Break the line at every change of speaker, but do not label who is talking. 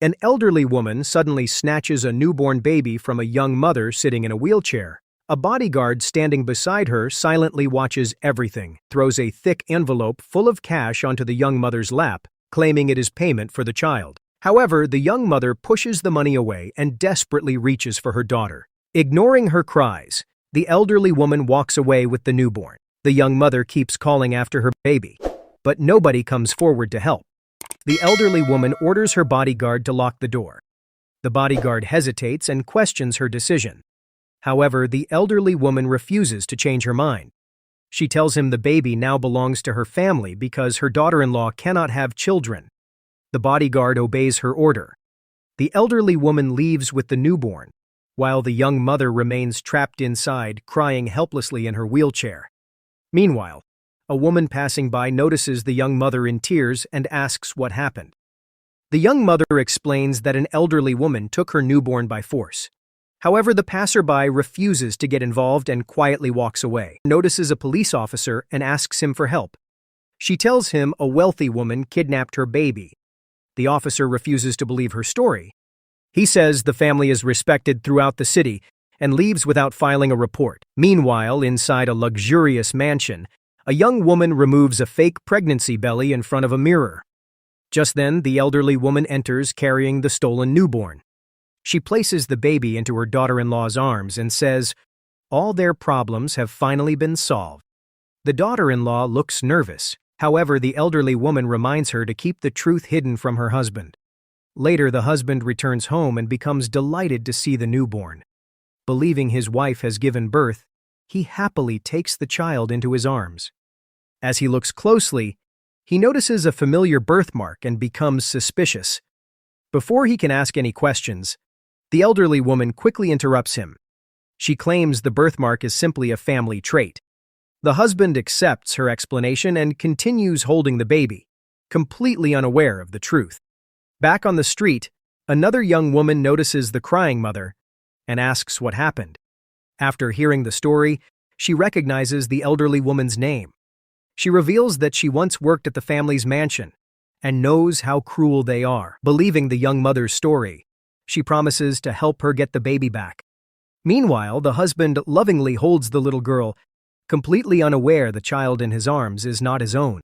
An elderly woman suddenly snatches a newborn baby from a young mother sitting in a wheelchair. A bodyguard standing beside her silently watches everything, throws a thick envelope full of cash onto the young mother's lap, claiming it is payment for the child. However, the young mother pushes the money away and desperately reaches for her daughter. Ignoring her cries, the elderly woman walks away with the newborn. The young mother keeps calling after her baby, but nobody comes forward to help. The elderly woman orders her bodyguard to lock the door. The bodyguard hesitates and questions her decision. However, the elderly woman refuses to change her mind. She tells him the baby now belongs to her family because her daughter-in-law cannot have children. The bodyguard obeys her order. The elderly woman leaves with the newborn, while the young mother remains trapped inside, crying helplessly in her wheelchair. Meanwhile, a woman passing by notices the young mother in tears and asks what happened. The young mother explains that an elderly woman took her newborn by force. However, the passerby refuses to get involved and quietly walks away, notices a police officer and asks him for help. She tells him a wealthy woman kidnapped her baby. The officer refuses to believe her story. He says the family is respected throughout the city and leaves without filing a report. Meanwhile, inside a luxurious mansion, a young woman removes a fake pregnancy belly in front of a mirror. Just then, the elderly woman enters carrying the stolen newborn. She places the baby into her daughter-in-law's arms and says, all their problems have finally been solved. The daughter-in-law looks nervous. However, the elderly woman reminds her to keep the truth hidden from her husband. Later, the husband returns home and becomes delighted to see the newborn. Believing his wife has given birth, he happily takes the child into his arms. As he looks closely, he notices a familiar birthmark and becomes suspicious. Before he can ask any questions, the elderly woman quickly interrupts him. She claims the birthmark is simply a family trait. The husband accepts her explanation and continues holding the baby, completely unaware of the truth. Back on the street, another young woman notices the crying mother and asks what happened. After hearing the story, she recognizes the elderly woman's name. She reveals that she once worked at the family's mansion and knows how cruel they are. Believing the young mother's story, she promises to help her get the baby back. Meanwhile, the husband lovingly holds the little girl, completely unaware the child in his arms is not his own.